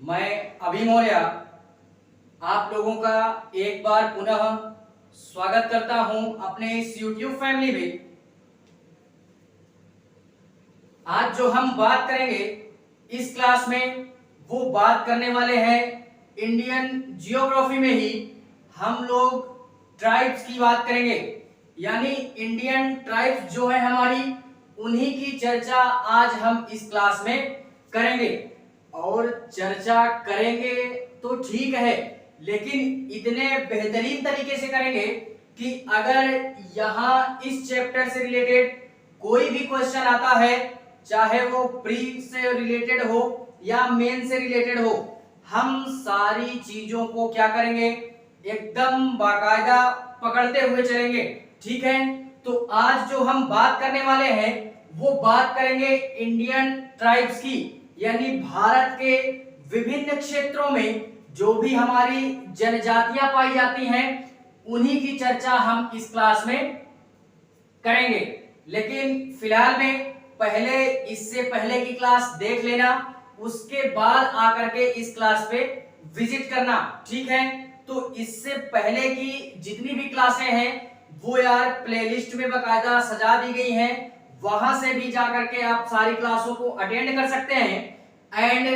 मैं अभी मौर्य आप लोगों का एक बार पुनः स्वागत करता हूं अपने इस YouTube फैमिली में। आज जो हम बात करेंगे इस क्लास में वो बात करने वाले हैं इंडियन जियोग्राफी में ही हम लोग ट्राइब्स की बात करेंगे, यानी इंडियन ट्राइब्स जो है हमारी उन्हीं की चर्चा आज हम इस क्लास में करेंगे। और चर्चा करेंगे तो ठीक है, लेकिन इतने बेहतरीन तरीके से करेंगे कि अगर यहाँ इस चैप्टर से रिलेटेड कोई भी क्वेश्चन आता है, चाहे वो प्री से रिलेटेड हो या मेन से रिलेटेड हो, हम सारी चीजों को क्या करेंगे, एकदम बाकायदा पकड़ते हुए चलेंगे। ठीक है, तो आज जो हम बात करने वाले हैं वो बात करेंगे इंडियन ट्राइब्स की, यानी भारत के विभिन्न क्षेत्रों में जो भी हमारी जनजातियां पाई जाती हैं उन्हीं की चर्चा हम इस क्लास में करेंगे। लेकिन फिलहाल में पहले इससे पहले की क्लास देख लेना, उसके बाद आकर के इस क्लास पे विजिट करना। ठीक है, तो इससे पहले की जितनी भी क्लासें हैं वो यार प्लेलिस्ट में बकायदा सजा दी गई हैं, वहां से भी जाकर के आप सारी क्लासों को अटेंड कर सकते हैं। एंड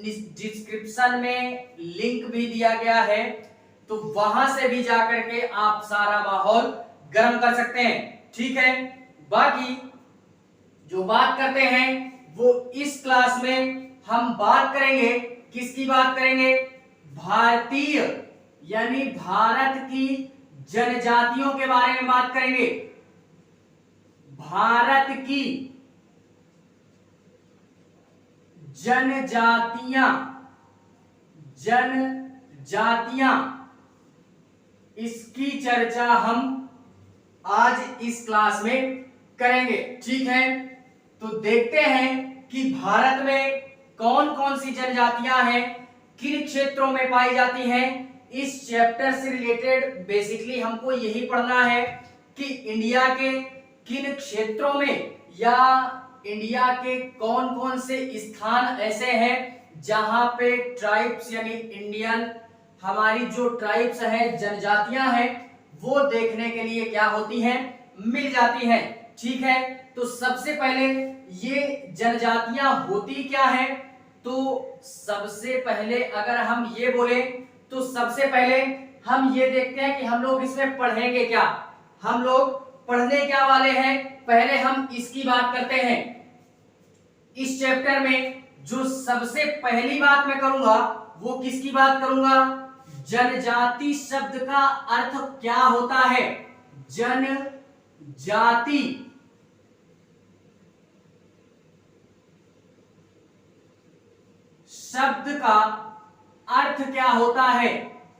डिस्क्रिप्शन में लिंक भी दिया गया है, तो वहां से भी जाकर के आप सारा माहौल गर्म कर सकते हैं। ठीक है, बाकी जो बात करते हैं वो इस क्लास में हम बात करेंगे, किसकी बात करेंगे, भारतीय यानी भारत की जनजातियों के बारे में बात करेंगे। भारत की जनजातियां इसकी चर्चा हम आज इस क्लास में करेंगे। ठीक है, तो देखते हैं कि भारत में कौन कौन सी जनजातियां हैं, किन क्षेत्रों में पाई जाती हैं। इस चैप्टर से रिलेटेड बेसिकली हमको यही पढ़ना है कि इंडिया के किन क्षेत्रों में या इंडिया के कौन कौन से स्थान ऐसे हैं जहां पे ट्राइब्स यानी इंडियन हमारी जो ट्राइब्स हैं, जनजातियां हैं, वो देखने के लिए क्या होती हैं, मिल जाती हैं। ठीक है, तो सबसे पहले ये जनजातियां होती क्या है, तो सबसे पहले अगर हम ये बोले तो सबसे पहले हम ये देखते हैं कि हम लोग इसमें पढ़ेंगे क्या, हम लोग पढ़ने क्या वाले हैं। पहले हम इसकी बात करते हैं। इस चैप्टर में जो सबसे पहली बात मैं करूंगा वो किसकी बात करूंगा, जनजाति शब्द का अर्थ क्या होता है। जनजाति शब्द का अर्थ क्या होता है,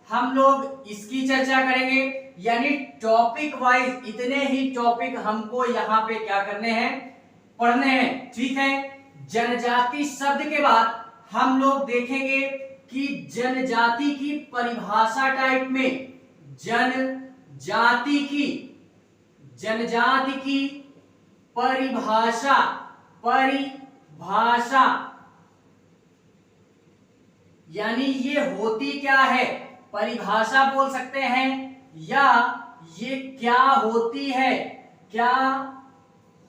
हम लोग इसकी चर्चा करेंगे। यानी टॉपिक वाइज इतने ही टॉपिक हमको यहाँ पे क्या करने हैं, पढ़ने हैं। ठीक है, जनजाति शब्द के बाद हम लोग देखेंगे कि जनजाति की परिभाषा टाइप में जनजाति की परिभाषा यानी ये होती क्या है, परिभाषा बोल सकते हैं, या ये क्या होती है, क्या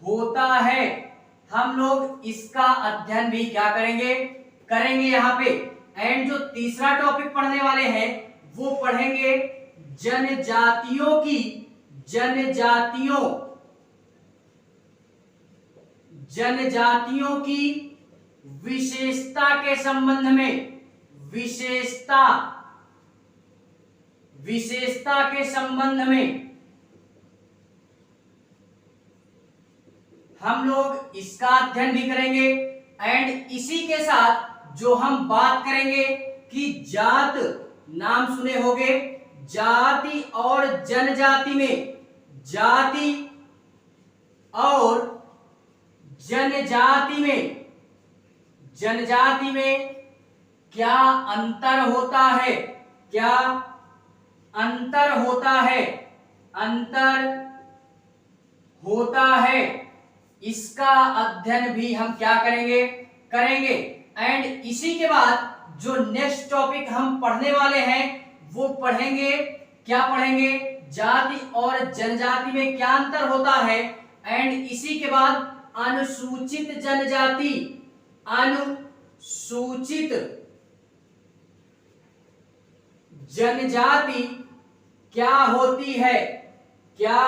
होता है, हम लोग इसका अध्ययन भी क्या करेंगे यहाँ पे। एंड जो तीसरा टॉपिक पढ़ने वाले हैं वो पढ़ेंगे जनजातियों की विशेषता के संबंध में, विशेषता के संबंध में हम लोग इसका अध्ययन भी करेंगे। एंड इसी के साथ जो हम बात करेंगे कि जात, नाम सुने होंगे, जाति और जनजाति में, जाति और जनजाति में क्या अंतर होता है, क्या अंतर होता है, इसका अध्ययन भी हम क्या करेंगे। एंड इसी के बाद जो नेक्स्ट टॉपिक हम पढ़ने वाले हैं वो पढ़ेंगे, क्या पढ़ेंगे, जाति और जनजाति में क्या अंतर होता है, एंड इसी के बाद अनुसूचित जनजाति, अनुसूचित जनजाति क्या होती है, क्या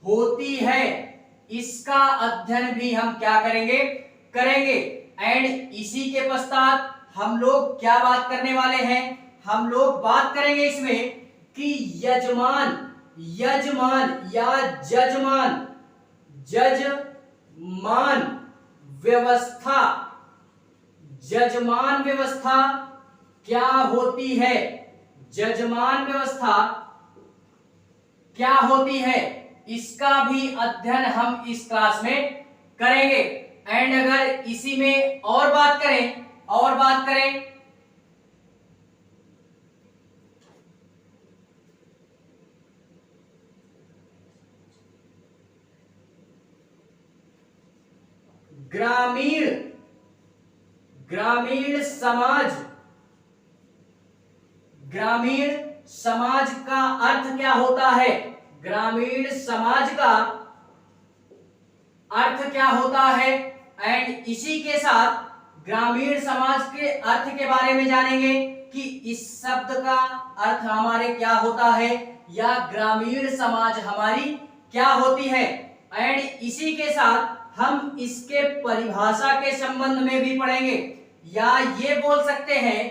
होती है, इसका अध्ययन भी हम क्या करेंगे, एंड इसी के पश्चात हम लोग क्या बात करने वाले हैं, हम लोग बात करेंगे इसमें कि यजमान या जजमान व्यवस्था क्या होती है, जजमान व्यवस्था क्या होती है, इसका भी अध्ययन हम इस क्लास में करेंगे। एंड अगर इसी में और बात करें ग्रामीण समाज का अर्थ क्या होता है, ग्रामीण समाज का अर्थ क्या होता है, एंड इसी के साथ ग्रामीण समाज के अर्थ के बारे में जानेंगे कि इस शब्द का अर्थ हमारे क्या होता है या ग्रामीण समाज हमारी क्या होती है, एंड इसी के साथ हम इसके परिभाषा के संबंध में भी पढ़ेंगे, या ये बोल सकते हैं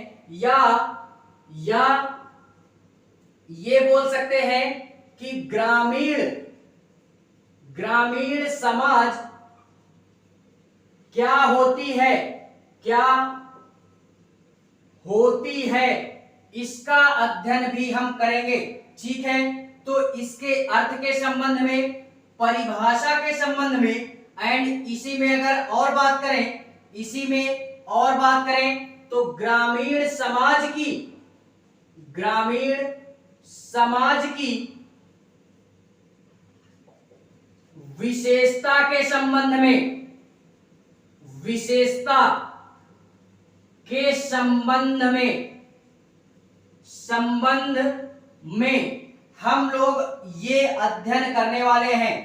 ये बोल सकते हैं कि ग्रामीण समाज क्या होती है, इसका अध्ययन भी हम करेंगे। ठीक है, तो इसके अर्थ के संबंध में, परिभाषा के संबंध में, एंड इसी में अगर और बात करें तो ग्रामीण समाज की विशेषता के संबंध में हम लोग ये अध्ययन करने वाले हैं।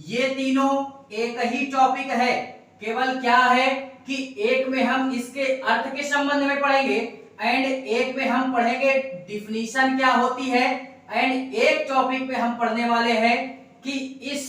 ये तीनों एक ही टॉपिक है, केवल क्या है कि एक में हम इसके अर्थ के संबंध में पढ़ेंगे एंड एक में हम पढ़ेंगे डिफिनीशन क्या होती है, एंड एक टॉपिक पे हम पढ़ने वाले हैं कि इस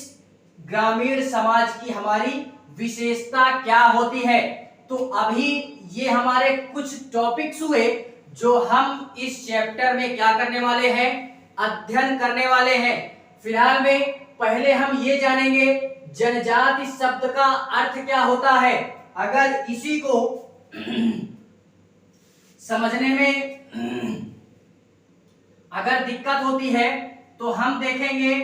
ग्रामीण समाज की हमारी विशेषता क्या होती है। तो अभी ये हमारे कुछ टॉपिक्स हुए जो हम इस चैप्टर में क्या करने वाले हैं, अध्ययन करने वाले हैं। फिलहाल में पहले हम ये जानेंगे जनजाति शब्द का अर्थ क्या होता है। अगर इसी को समझने में अगर दिक्कत होती है तो हम देखेंगे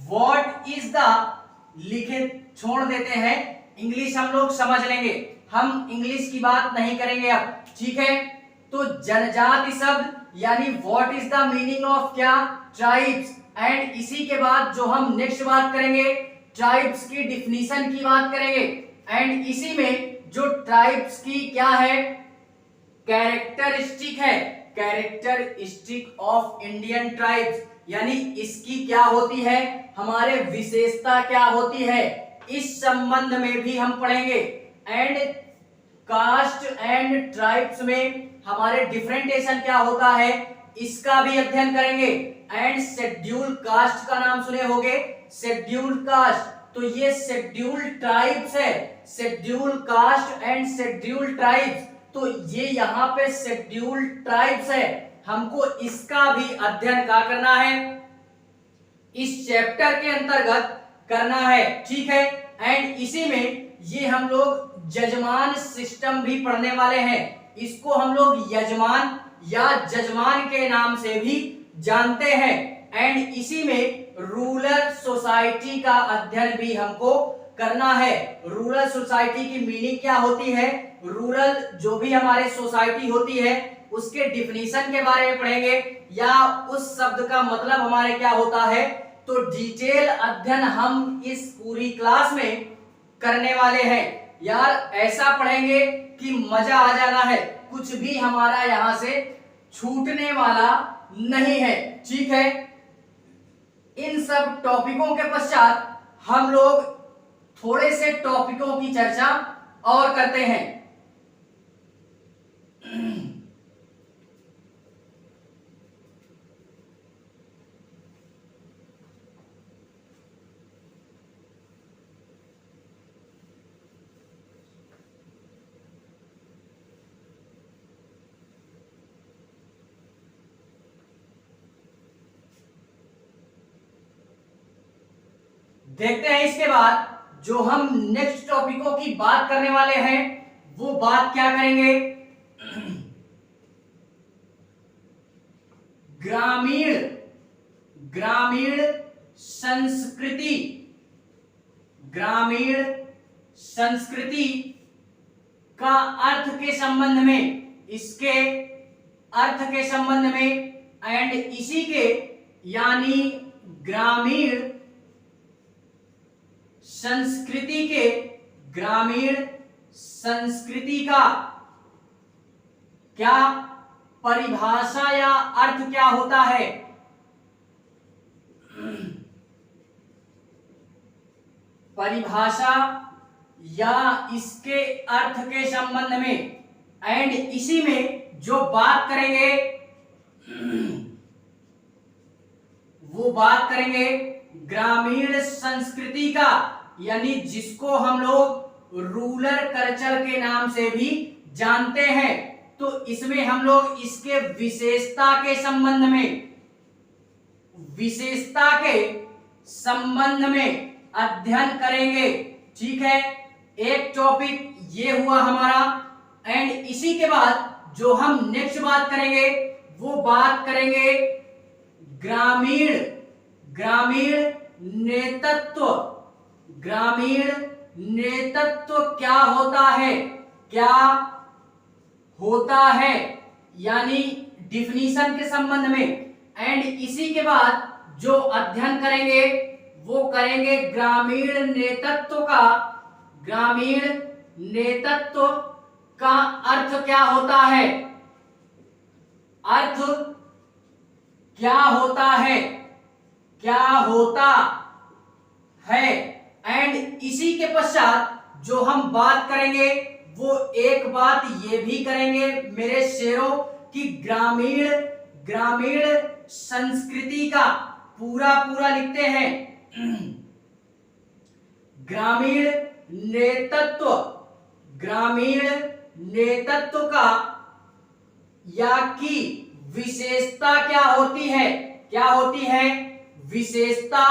व्हाट इज द, लिखे छोड़ देते हैं, इंग्लिश हम लोग समझ लेंगे, हम इंग्लिश की बात नहीं करेंगे अब। ठीक है, तो जनजाति शब्द यानी what is the meaning of क्या, ट्राइब्स, एंड इसी के बाद जो हम नेक्स्ट बात करेंगे ट्राइब्स की डिफिनीशन की बात करेंगे, एंड इसी में जो ट्राइब्स की क्या है, कैरेक्टरिस्टिक है, कैरेक्टरिस्टिक ऑफ इंडियन ट्राइब्स, यानी इसकी क्या होती है, हमारे विशेषता क्या होती है, इस संबंध में भी हम पढ़ेंगे। एंड कास्ट एंड ट्राइब्स में हमारे डिफरेंटेशन क्या होता है, इसका भी अध्ययन करेंगे। एंड शेड्यूल कास्ट का नाम सुने होंगे, शेड्यूल कास्ट, तो ये शेड्यूल ट्राइब्स है, schedule caste and schedule tribes, तो ये यहाँ पे शेड्यूल ट्राइब्स है, हमको इसका भी अध्ययन क्या करना है, इस चैप्टर के अंतर्गत करना है। ठीक है, एंड इसी में ये हम लोग जजमान सिस्टम भी पढ़ने वाले हैं, इसको हम लोग यजमान या जजमान के नाम से भी जानते हैं। एंड इसी में रूरल सोसाइटी का अध्ययन भी हमको करना है। रूरल सोसाइटी की मीनिंग क्या होती है, रूरल जो भी हमारे सोसाइटी होती है उसके डिफिनीशन के बारे में पढ़ेंगे, या उस शब्द का मतलब हमारे क्या होता है, तो डिटेल अध्ययन हम इस पूरी क्लास में करने वाले हैं। यार ऐसा पढ़ेंगे कि मजा आ जाना है, कुछ भी हमारा यहां से छूटने वाला नहीं है। ठीक है, इन सब टॉपिकों के पश्चात हम लोग थोड़े से टॉपिकों की चर्चा और करते हैं। देखते हैं इसके बाद जो हम नेक्स्ट टॉपिकों की बात करने वाले हैं वो बात क्या करेंगे, ग्रामीण ग्रामीण संस्कृति, ग्रामीण संस्कृति का अर्थ के संबंध में, इसके अर्थ के संबंध में एंड इसी के यानी ग्रामीण संस्कृति के, ग्रामीण संस्कृति का क्या परिभाषा या अर्थ क्या होता है, परिभाषा या इसके अर्थ के संबंध में एंड इसी में जो बात करेंगे वो बात करेंगे ग्रामीण संस्कृति का, यानी जिसको हम लोग रूरल कल्चर के नाम से भी जानते हैं। तो इसमें हम लोग इसके विशेषता के संबंध में, विशेषता के संबंध में अध्ययन करेंगे। ठीक है, एक टॉपिक ये हुआ हमारा एंड इसी के बाद जो हम नेक्स्ट बात करेंगे वो बात करेंगे ग्रामीण ग्रामीण नेतृत्व, ग्रामीण नेतृत्व क्या होता है, क्या होता है, यानी डिफिनीशन के संबंध में एंड इसी के बाद जो अध्ययन करेंगे वो करेंगे ग्रामीण नेतृत्व का, ग्रामीण नेतृत्व का अर्थ क्या होता है, अर्थ क्या होता है, क्या होता है एंड इसी के पश्चात जो हम बात करेंगे वो एक बात ये भी करेंगे मेरे शेरों कि ग्रामीण ग्रामीण संस्कृति का पूरा पूरा लिखते हैं, ग्रामीण नेतृत्व, ग्रामीण नेतृत्व का या की विशेषता क्या होती है, क्या होती है विशेषता,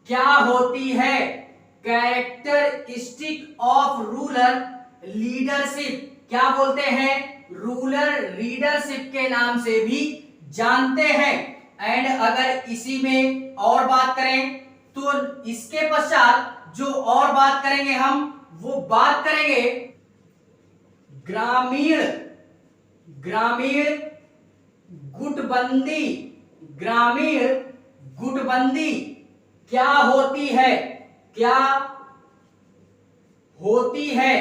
क्या होती है कैरेक्टरिस्टिक ऑफ रूरल लीडरशिप, क्या बोलते हैं रूरल लीडरशिप के नाम से भी जानते हैं। एंड अगर इसी में और बात करें तो इसके पश्चात जो और बात करेंगे हम वो बात करेंगे ग्रामीण ग्रामीण गुटबंदी, ग्रामीण गुटबंदी क्या होती है, क्या होती है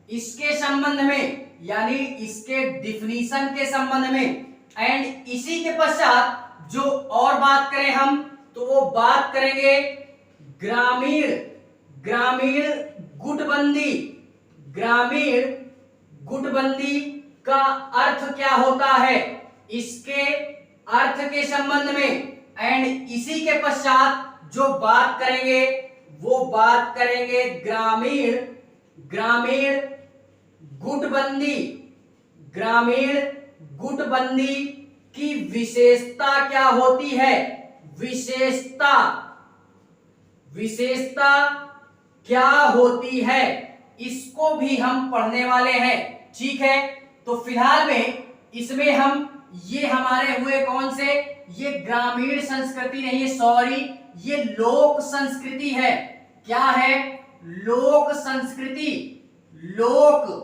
इसके संबंध में, यानी इसके डिफिनीशन के संबंध में एंड इसी के पश्चात जो और बात करें हम तो वो बात करेंगे ग्रामीण ग्रामीण गुटबंदी, ग्रामीण गुटबंदी का अर्थ क्या होता है इसके अर्थ के संबंध में एंड इसी के पश्चात जो बात करेंगे वो बात करेंगे ग्रामीण ग्रामीण गुटबंदी, ग्रामीण गुटबंदी की विशेषता क्या होती है, विशेषता विशेषता क्या होती है इसको भी हम पढ़ने वाले हैं। ठीक है, तो फिलहाल में इसमें हम ये हमारे हुए कौन से, ये ग्रामीण संस्कृति नहीं है, सॉरी ये लोक संस्कृति है। क्या है लोक संस्कृति, लोक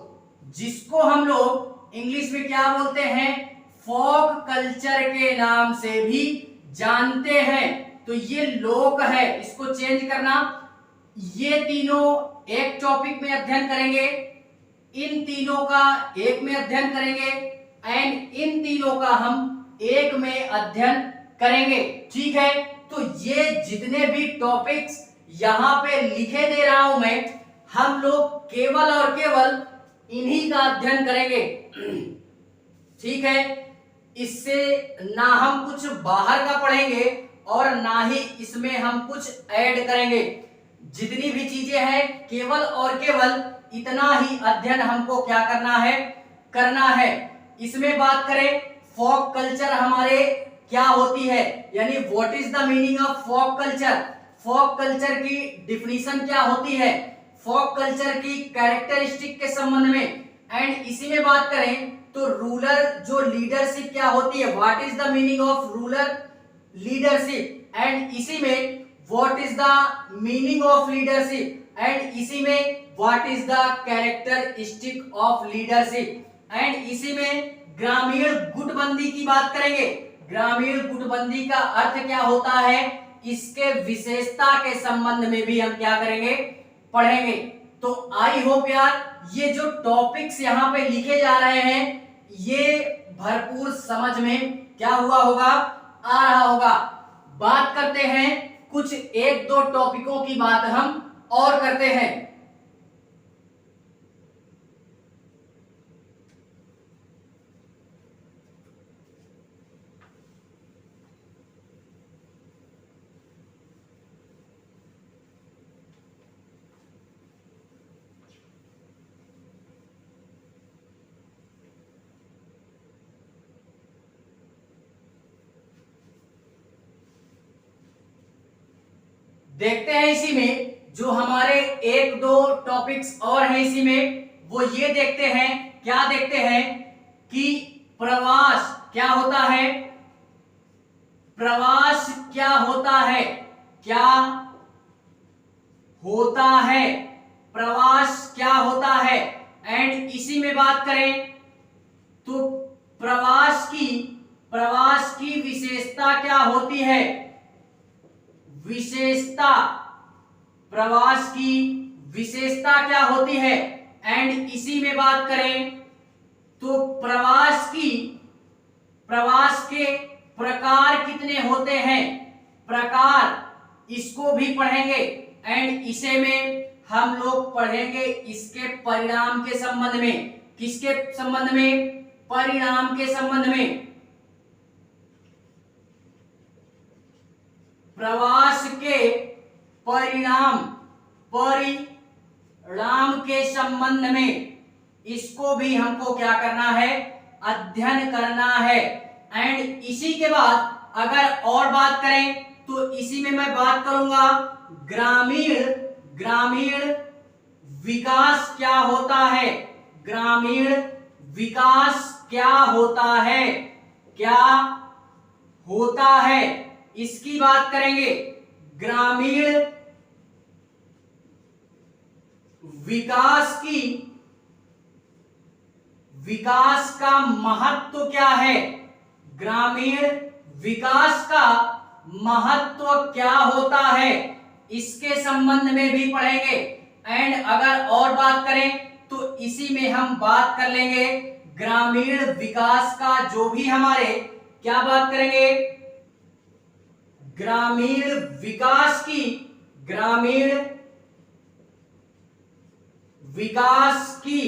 जिसको हम लोग इंग्लिश में क्या बोलते हैं फोक कल्चर के नाम से भी जानते हैं। तो ये लोक है, इसको चेंज करना, ये तीनों एक टॉपिक में अध्ययन करेंगे, इन तीनों का एक में अध्ययन करेंगे एंड इन तीनों का हम एक में अध्ययन करेंगे। ठीक है, तो ये जितने भी टॉपिक्स यहां पे लिखे दे रहा हूं मैं, हम लोग केवल और केवल इन्हीं का अध्ययन करेंगे। ठीक है, इससे ना हम कुछ बाहर का पढ़ेंगे और ना ही इसमें हम कुछ ऐड करेंगे। जितनी भी चीजें हैं केवल और केवल इतना ही अध्ययन हमको क्या करना है। इसमें बात करें फोक कल्चर हमारे क्या होती है, यानी what is the meaning of folk culture, folk culture की डिफिनीशन क्या होती है, फोक कल्चर की कैरेक्टरिस्टिक के संबंध में। एंड इसी में बात करें तो रूलर जो लीडरशिप क्या होती है, what is the meaning of ruler leadership. And इसी में what is the meaning of leadership, and इसी में what is the characteristic of leadership. And इसी में ग्रामीण गुटबंदी की बात करेंगे, ग्रामीण गुटबंदी का अर्थ क्या होता है, इसके विशेषता के संबंध में भी हम क्या करेंगे, पढ़ेंगे। तो आई होप यार ये जो टॉपिक्स यहाँ पे लिखे जा रहे हैं ये भरपूर समझ में क्या हुआ होगा, आ रहा होगा। बात करते हैं कुछ एक दो टॉपिकों की बात हम और करते हैं। देखते हैं इसी में जो हमारे एक दो टॉपिक्स और हैं इसी में, वो ये देखते हैं, क्या देखते हैं कि प्रवास क्या होता है, प्रवास क्या होता है, क्या होता है, प्रवास क्या होता है। एंड इसी में बात करें तो प्रवास की विशेषता क्या होती है, विशेषता, प्रवास की विशेषता क्या होती है। एंड इसी में बात करें तो प्रवास के प्रकार कितने होते हैं, प्रकार इसको भी पढ़ेंगे। एंड इसे में हम लोग पढ़ेंगे इसके परिणाम के संबंध में, किसके संबंध में, परिणाम के संबंध में। प्रवास के परिणाम के संबंध में इसको भी हमको क्या करना है, अध्ययन करना है। एंड इसी के बाद अगर और बात करें तो इसी में मैं बात करूंगा ग्रामीण विकास क्या होता है, ग्रामीण विकास क्या होता है, क्या होता है, इसकी बात करेंगे। ग्रामीण विकास का महत्व क्या है, ग्रामीण विकास का महत्व क्या होता है, इसके संबंध में भी पढ़ेंगे। एंड अगर और बात करें तो इसी में हम बात कर लेंगे ग्रामीण विकास का, जो भी हमारे क्या बात करेंगे, ग्रामीण विकास की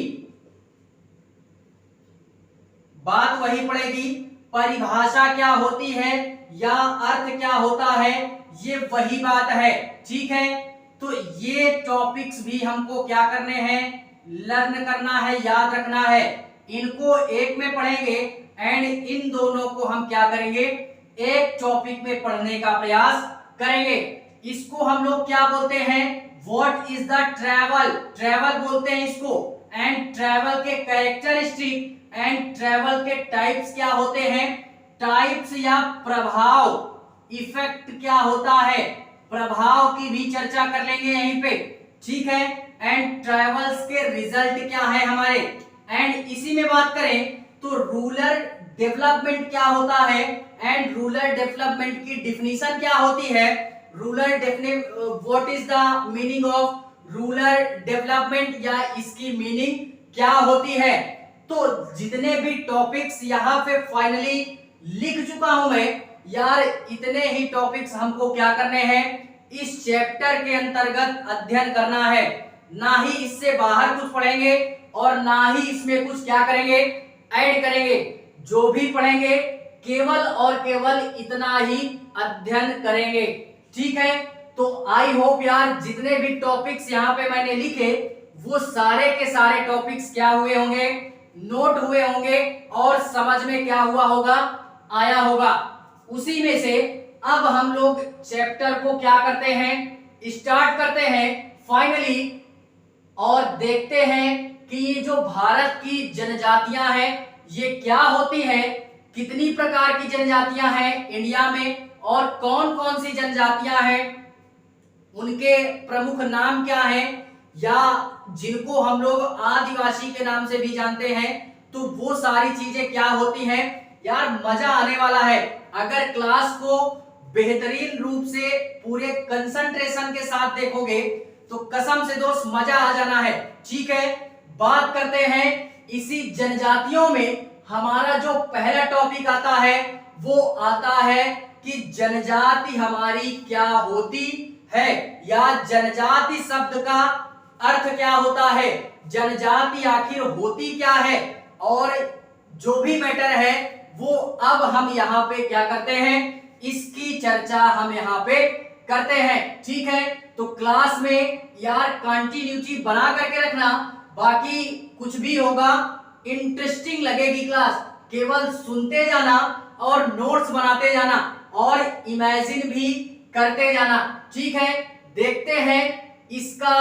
बात वही पड़ेगी, परिभाषा क्या होती है या अर्थ क्या होता है, ये वही बात है। ठीक है, तो ये टॉपिक्स भी हमको क्या करने हैं, लर्न करना है, याद रखना है। इनको एक में पढ़ेंगे एंड इन दोनों को हम क्या करेंगे, एक टॉपिक में पढ़ने का प्रयास करेंगे। इसको हम लोग क्या बोलते हैं, व्हाट इज द ट्रैवल बोलते हैं इसको। एंड ट्रैवल के कैरेक्टरिस्टिक एंड ट्रैवल के टाइप्स क्या होते हैं, टाइप्स या प्रभाव, इफेक्ट क्या होता है, प्रभाव की भी चर्चा कर लेंगे यहीं पे। ठीक है, एंड ट्रैवल्स के रिजल्ट क्या है हमारे। एंड इसी में बात करें तो रूरल डेवलपमेंट क्या होता है एंड रूरल डेवलपमेंट की डिफिनीशन क्या होती है, what is the meaning of rural development या इसकी मीनिंग क्या होती है। तो जितने भी टॉपिक्स यहाँ पे फाइनली लिख चुका हूं मैं यार, इतने ही टॉपिक्स हमको क्या करने हैं, इस चैप्टर के अंतर्गत अध्ययन करना है। ना ही इससे बाहर कुछ पढ़ेंगे और ना ही इसमें कुछ क्या करेंगे, ऐड करेंगे। जो भी पढ़ेंगे केवल और केवल इतना ही अध्ययन करेंगे। ठीक है, तो आई होप यार जितने भी टॉपिक्स यहाँ पे मैंने लिखे वो सारे के सारे टॉपिक्स क्या हुए होंगे, नोट हुए होंगे और समझ में क्या हुआ होगा, आया होगा। उसी में से अब हम लोग चैप्टर को क्या करते हैं, स्टार्ट करते हैं फाइनली, और देखते हैं कि ये जो भारत की जनजातियां हैं ये क्या होती है, कितनी प्रकार की जनजातियां हैं इंडिया में और कौन कौन सी जनजातियां हैं, उनके प्रमुख नाम क्या हैं, या जिनको हम लोग आदिवासी के नाम से भी जानते हैं। तो वो सारी चीजें क्या होती हैं यार, मजा आने वाला है। अगर क्लास को बेहतरीन रूप से पूरे कंसंट्रेशन के साथ देखोगे तो कसम से दोस्त मजा आ जाना है। ठीक है, बात करते हैं इसी जनजातियों में। हमारा जो पहला टॉपिक आता है वो आता है कि जनजाति हमारी क्या होती है, या जनजाति शब्द का अर्थ क्या होता है, जनजाति आखिर होती क्या है, और जो भी मैटर है वो अब हम यहाँ पे क्या करते हैं, इसकी चर्चा हम यहाँ पे करते हैं। ठीक है, तो क्लास में यार कंटिन्यूटी बना करके रखना, बाकी कुछ भी होगा इंटरेस्टिंग लगेगी क्लास, केवल सुनते जाना और नोट्स बनाते जाना और इमेजिन भी करते जाना। ठीक है, देखते हैं इसका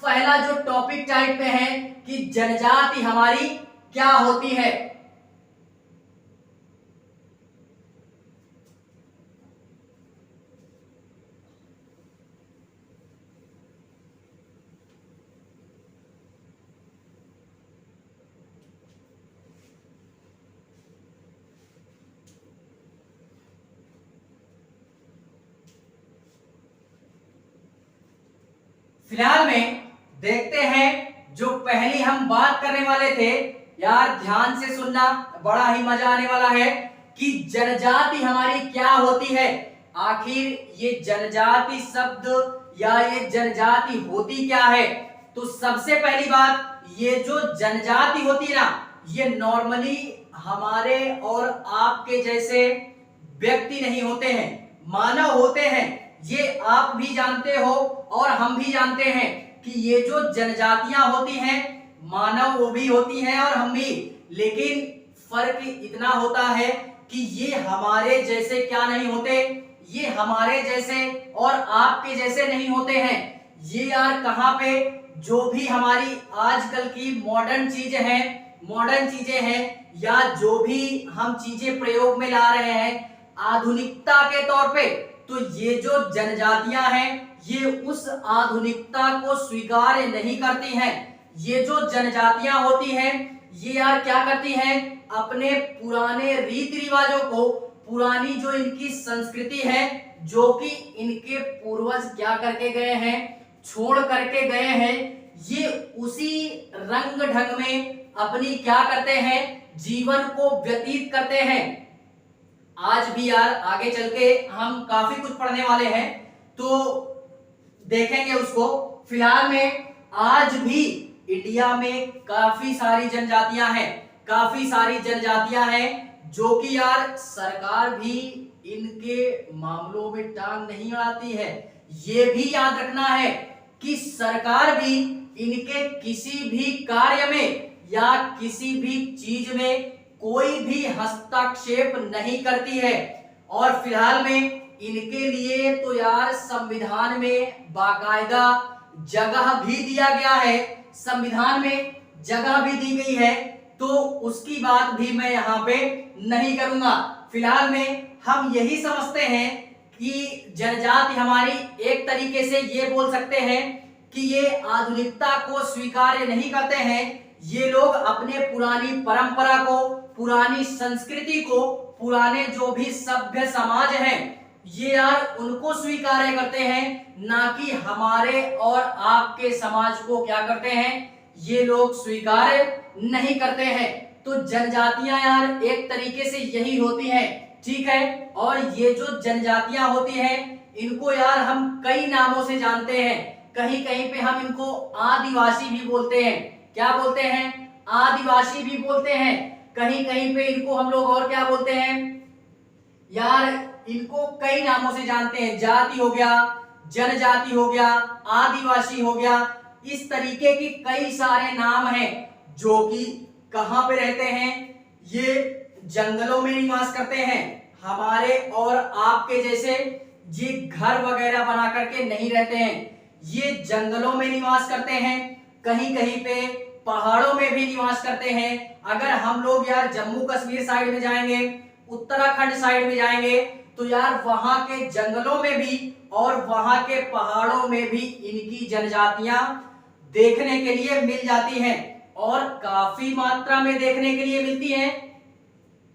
पहला जो टॉपिक टाइप में है कि जनजाति हमारी क्या होती है। फिलहाल में देखते हैं जो पहली हम बात करने वाले थे, यार ध्यान से सुनना, बड़ा ही मजा आने वाला है कि जनजाति हमारी क्या होती है। आखिर ये जनजाति शब्द या ये जनजाति होती क्या है। तो सबसे पहली बात, ये जो जनजाति होती है ना, ये नॉर्मली हमारे और आपके जैसे व्यक्ति नहीं होते हैं, मानव होते हैं। ये आप भी जानते हो और हम भी जानते हैं कि ये जो जनजातियां होती हैं मानव वो भी होती हैं और हम भी, लेकिन फर्क इतना होता है कि ये हमारे जैसे क्या नहीं होते, ये हमारे जैसे और आपके जैसे नहीं होते हैं। ये यार कहाँ पे, जो भी हमारी आजकल की मॉडर्न चीजें हैं या जो भी हम चीजें प्रयोग में ला रहे हैं आधुनिकता के तौर पे, तो ये जो जनजातियां हैं ये उस आधुनिकता को स्वीकार नहीं करती हैं। ये जो जनजातियां होती हैं ये यार क्या करती हैं, अपने पुराने रीति रिवाजों को, पुरानी जो इनकी संस्कृति है, जो कि इनके पूर्वज क्या करके गए हैं, छोड़ करके गए हैं, ये उसी रंग ढंग में अपनी क्या करते हैं, जीवन को व्यतीत करते हैं। आज भी यार आगे चल के हम काफी कुछ पढ़ने वाले हैं तो देखेंगे उसको। फिलहाल में आज भी इंडिया में काफी सारी जनजातियां हैं जो कि यार सरकार भी इनके मामलों में टांग नहीं अड़ाती है। ये भी याद रखना है कि सरकार भी इनके किसी भी कार्य में या किसी भी चीज में कोई भी हस्तक्षेप नहीं करती है। और फिलहाल में इनके लिए तो यार संविधान में बाकायदा जगह भी दिया गया है, संविधान में जगह भी दी गई है, तो उसकी बात भी मैं यहाँ पे नहीं करूंगा। फिलहाल में हम यही समझते हैं कि जनजाति हमारी एक तरीके से ये बोल सकते हैं कि ये आधुनिकता को स्वीकार नहीं करते हैं। ये लोग अपने पुरानी परंपरा को, पुरानी संस्कृति को, पुराने जो भी सभ्य समाज हैं ये यार उनको स्वीकार करते हैं, ना कि हमारे और आपके समाज को क्या करते हैं, ये लोग स्वीकार नहीं करते हैं। तो जनजातियां यार एक तरीके से यही होती हैं, ठीक है। और ये जो जनजातियां होती हैं इनको यार हम कई नामों से जानते हैं। कहीं कहीं पे हम इनको आदिवासी भी बोलते हैं। क्या बोलते हैं? आदिवासी भी बोलते हैं। कहीं कहीं पे इनको हम लोग और क्या बोलते हैं यार, इनको कई नामों से जानते हैं। जाति हो गया, जनजाति हो गया, आदिवासी हो गया, इस तरीके की कई सारे नाम हैं जो कि कहां पे रहते हैं, ये जंगलों में निवास करते हैं। हमारे और आपके जैसे ये घर वगैरह बना करके नहीं रहते हैं, ये जंगलों में निवास करते हैं। कहीं कहीं पे पहाड़ों में भी निवास करते हैं। अगर हम लोग यार जम्मू कश्मीर साइड में जाएंगे, उत्तराखंड साइड में जाएंगे, तो यार वहां के जंगलों में भी और वहां के पहाड़ों में भी इनकी जनजातियां देखने के लिए मिल जाती हैं और काफी मात्रा में देखने के लिए मिलती हैं।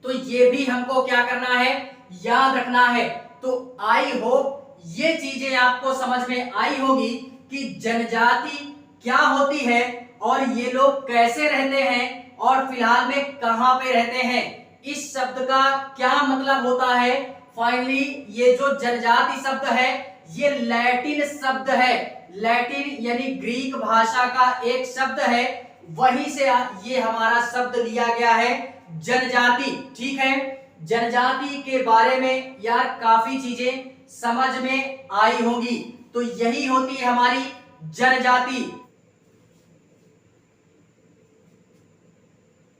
तो ये भी हमको क्या करना है, याद रखना है। तो आई होप ये चीजें आपको समझ में आई होगी कि जनजाति क्या होती है और ये लोग कैसे रहते हैं और फिलहाल में कहां पे रहते हैं, इस शब्द का क्या मतलब होता है। फाइनली ये जो जनजाति शब्द है ये लैटिन शब्द है। लैटिन यानी ग्रीक भाषा का एक शब्द है, वहीं से ये हमारा शब्द लिया गया है जनजाति, ठीक है। जनजाति के बारे में यार काफी चीजें समझ में आई होंगी। तो यही होती है हमारी जनजाति।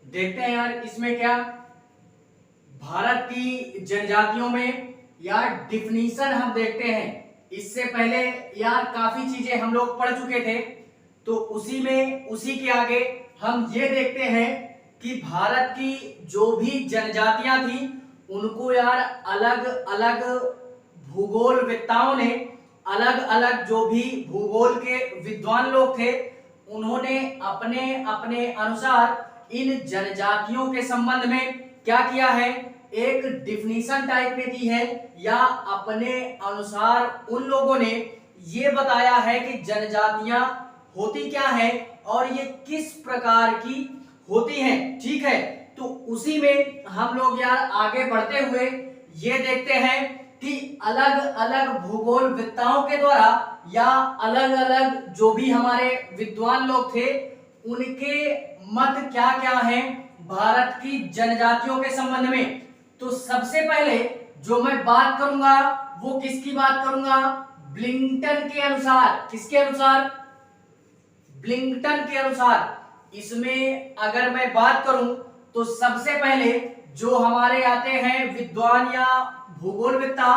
देखते हैं यार इसमें क्या, भारत की जनजातियों में यार डिफिनीशन हम देखते हैं। इससे पहले यार काफी चीजें हम लोग पढ़ चुके थे, तो उसी के आगे हम ये देखते हैं कि भारत की जो भी जनजातियां थी उनको यार अलग अलग भूगोलवेत्ताओं ने, अलग अलग जो भी भूगोल के विद्वान लोग थे, उन्होंने अपने अपने अनुसार इन जनजातियों के संबंध में क्या किया है, एक डिफिनीशन टाइप में दी है, या अपने अनुसार उन लोगों ने ये बताया है कि जनजातियां होती क्या है और ये किस प्रकार की होती हैं, ठीक है। तो उसी में हम लोग यार आगे बढ़ते हुए ये देखते हैं कि अलग अलग भूगोलवेत्ताओं के द्वारा या अलग अलग जो भी हमारे विद्वान लोग थे उनके मत क्या क्या हैं भारत की जनजातियों के संबंध में। तो सबसे पहले जो मैं बात करूंगा वो किसकी बात करूंगा, ब्लिंगटन के अनुसार। किसके अनुसार? ब्लिंगटन के अनुसार। इसमें अगर मैं बात करूं तो सबसे पहले जो हमारे आते हैं विद्वान या भूगोलवेत्ता,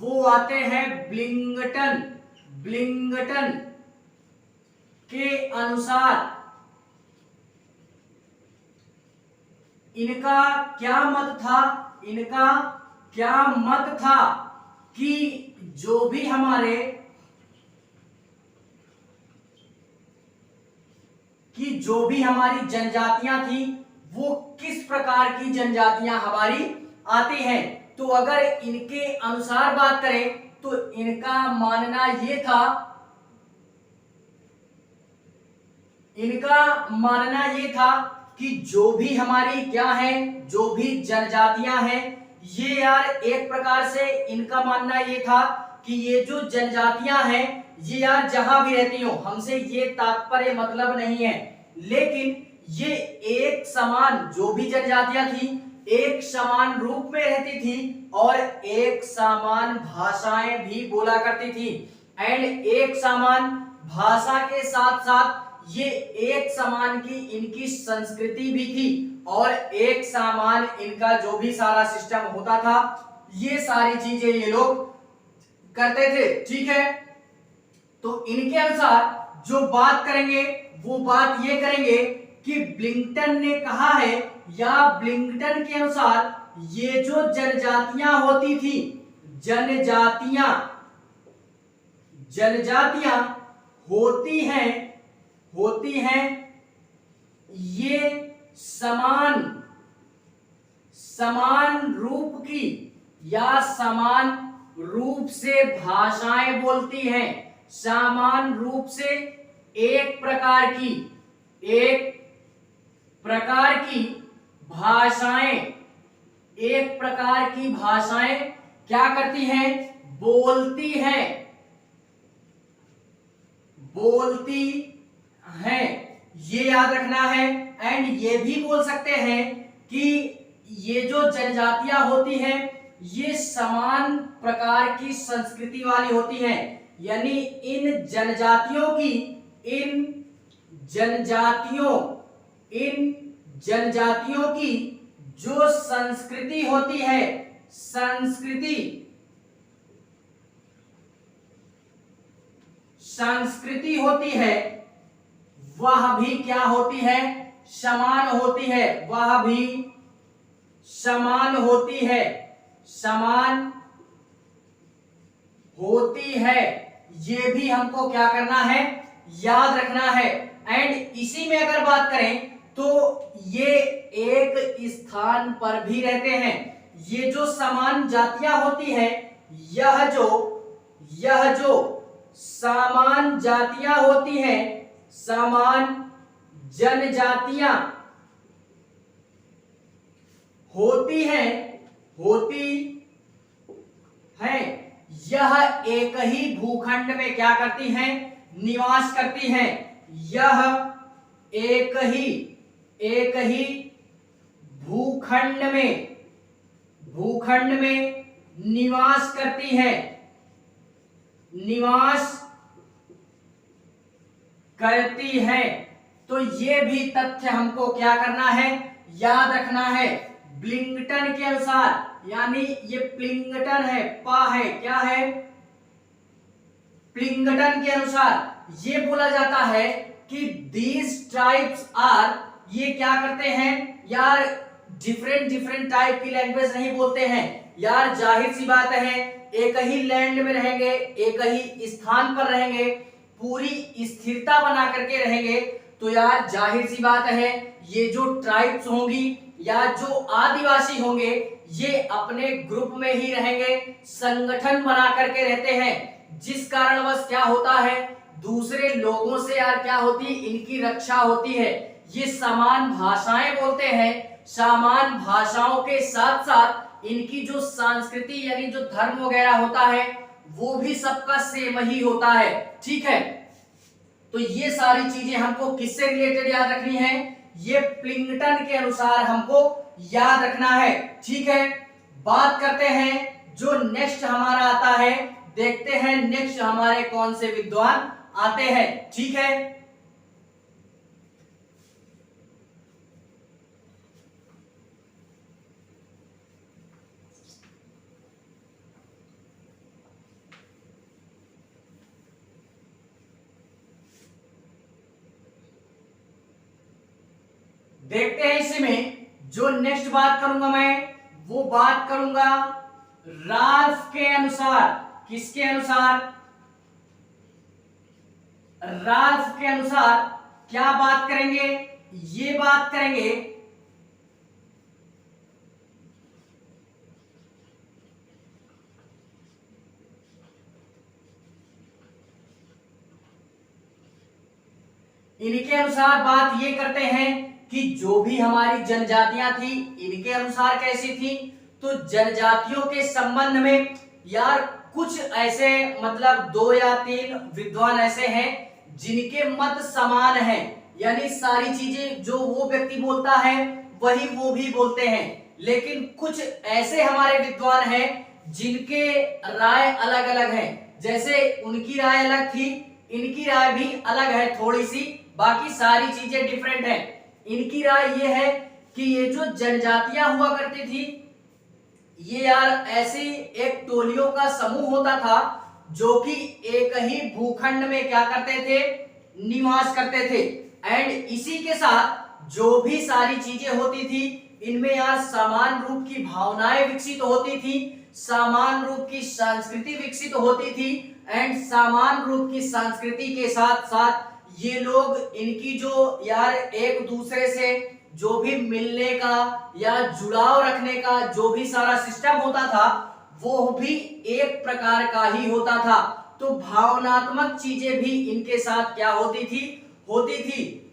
वो आते हैं ब्लिंगटन। ब्लिंगटन के अनुसार इनका क्या मत था, इनका क्या मत था कि जो भी हमारी जनजातियां थी वो किस प्रकार की जनजातियां हमारी आती हैं। तो अगर इनके अनुसार बात करें तो इनका मानना ये था कि जो भी हमारी क्या है, जो भी जनजातियां हैं, ये यार एक प्रकार से इनका मानना ये था कि ये जो जनजातियां हैं ये यार जहां भी रहती हो, हमसे ये तात्पर्य मतलब नहीं है, लेकिन ये एक समान, जो भी जनजातियां थी एक समान रूप में रहती थी और एक समान भाषाएं भी बोला करती थी। एंड एक समान भाषा के साथ साथ ये एक समान की इनकी संस्कृति भी थी और एक समान इनका जो भी सारा सिस्टम होता था, ये सारी चीजें ये लोग करते थे, ठीक है। तो इनके अनुसार जो बात करेंगे वो बात ये करेंगे कि ब्लिंगटन ने कहा है, या ब्लिंगटन के अनुसार ये जो जनजातियां होती थी, जनजातियां होती हैं ये समान रूप की या समान रूप से भाषाएं बोलती हैं, समान रूप से एक प्रकार की भाषाएं, एक प्रकार की भाषाएं क्या करती हैं, बोलती हैं, ये याद रखना है। एंड ये भी बोल सकते हैं कि ये जो जनजातियां होती हैं ये समान प्रकार की संस्कृति वाली होती हैं, यानी इन जनजातियों की जो संस्कृति होती है, संस्कृति होती है, वह भी क्या होती है, समान होती है, वह भी समान होती है, समान होती है। ये भी हमको क्या करना है, याद रखना है। एंड इसी में अगर बात करें तो ये एक स्थान पर भी रहते हैं। ये जो समान जातियां होती है, यह जो समान जातियां होती हैं, समान जनजातियां होती हैं, यह एक ही भूखंड में क्या करती हैं, निवास करती हैं। यह एक ही भूखंड में निवास करती हैं, तो ये भी तथ्य हमको क्या करना है, याद रखना है। ब्लिंगटन के अनुसार, यानी ये प्लिंगटन है, पा है, क्या है, प्लिंगटन के अनुसार ये बोला जाता है कि दीज ट्राइब्स आर, ये क्या करते हैं यार, डिफरेंट टाइप की लैंग्वेज नहीं बोलते हैं यार, जाहिर सी बात है, एक ही लैंड में रहेंगे, एक ही स्थान पर रहेंगे, पूरी स्थिरता बना करके रहेंगे, तो यार जाहिर सी बात है ये जो ट्राइब्स होंगी या जो आदिवासी होंगे ये अपने ग्रुप में ही रहेंगे, संगठन बना करके रहते हैं, जिस कारणवश क्या होता है, दूसरे लोगों से यार क्या होती, इनकी रक्षा होती है। ये समान भाषाएं बोलते हैं, समान भाषाओं के साथ साथ इनकी जो संस्कृति यानी जो धर्म वगैरह होता है वो भी सबका सेम ही होता है, ठीक है। तो ये सारी चीजें हमको किससे रिलेटेड याद रखनी है, ये प्लिंगटन के अनुसार हमको याद रखना है, ठीक है। बात करते हैं जो नेक्स्ट हमारा आता है, देखते हैं नेक्स्ट हमारे कौन से विद्वान आते हैं, ठीक है। देखते हैं इसी में जो नेक्स्ट बात करूंगा मैं, वो बात करूंगा राल्फ के अनुसार। किसके अनुसार, राल्फ के अनुसार क्या बात करेंगे, ये बात करेंगे इनके अनुसार बात ये करते हैं कि जो भी हमारी जनजातियां थी इनके अनुसार कैसी थी, तो जनजातियों के संबंध में यार कुछ ऐसे मतलब 2 या 3 विद्वान ऐसे हैं जिनके मत समान हैं, यानी सारी चीजें जो वो व्यक्ति बोलता है वही वो भी बोलते हैं, लेकिन कुछ ऐसे हमारे विद्वान हैं जिनके राय अलग अलग हैं, जैसे उनकी राय अलग थी, इनकी राय भी अलग है थोड़ी सी, बाकी सारी चीजें डिफरेंट हैं। इनकी राय ये है कि ये जो जनजातियां हुआ करती थी ये यार ऐसी एक टोलियों का समूह होता था जो कि एक ही भूखंड में क्या करते थे, निवास करते थे। एंड इसी के साथ जो भी सारी चीजें होती थी इनमें यार समान रूप की भावनाएं विकसित होती थी, समान रूप की संस्कृति विकसित होती थी, एंड समान रूप की संस्कृति के साथ साथ ये लोग इनकी जो यार एक दूसरे से जो भी मिलने का या जुड़ाव रखने का जो भी सारा सिस्टम होता था वो भी एक प्रकार का ही होता था। तो भावनात्मक चीजें भी इनके साथ क्या होती थी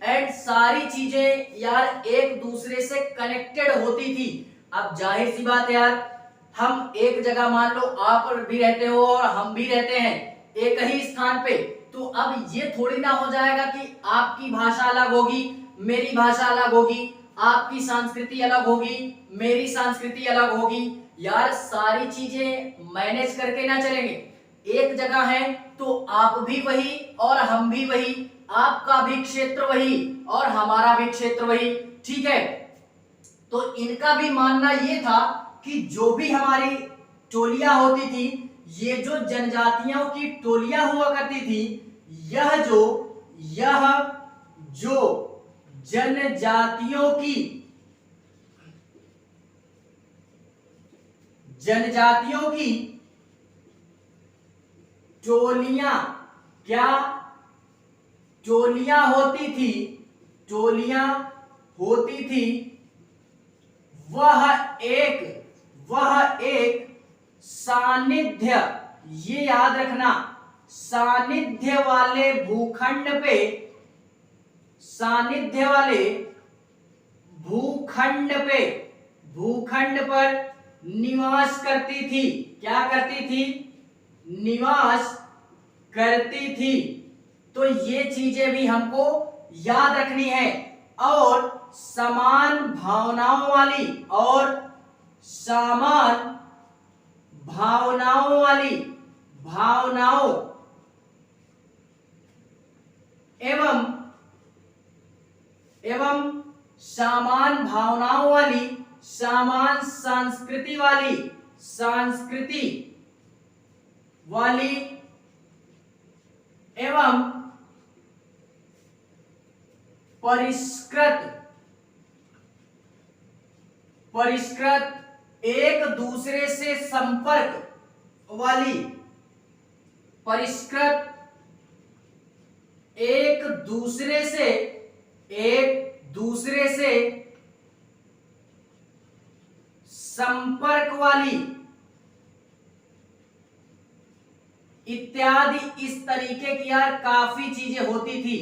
एंड सारी चीजें यार एक दूसरे से कनेक्टेड होती थी। अब जाहिर सी बात है यार, हम एक जगह मान लो आप भी रहते हो और हम भी रहते हैं एक ही स्थान पे, तो अब ये थोड़ी ना हो जाएगा कि आपकी भाषा अलग होगी, मेरी भाषा अलग होगी, आपकी संस्कृति अलग होगी, मेरी संस्कृति अलग होगी। यार सारी चीजें मैनेज करके ना चलेंगे। एक जगह है तो आप भी वही और हम भी वही, आपका भी क्षेत्र वही और हमारा भी क्षेत्र वही, ठीक है। तो इनका भी मानना ये था कि जो भी हमारी टोलियां होती थी, ये जो जनजातियों की टोलियां हुआ करती थी, यह जो जनजातियों की टोलियां होती थी, वह एक सानिध्य, ये याद रखना, सानिध्य वाले भूखंड पर निवास करती थी। क्या करती थी? निवास करती थी। तो ये चीजें भी हमको याद रखनी है। और समान भावनाओं एवं समान भावनाओं वाली, समान संस्कृति वाली एवं परिष्कृत एक दूसरे से संपर्क वाली, परिष्कृत एक दूसरे से संपर्क वाली इत्यादि, इस तरीके की यार काफी चीजें होती थी।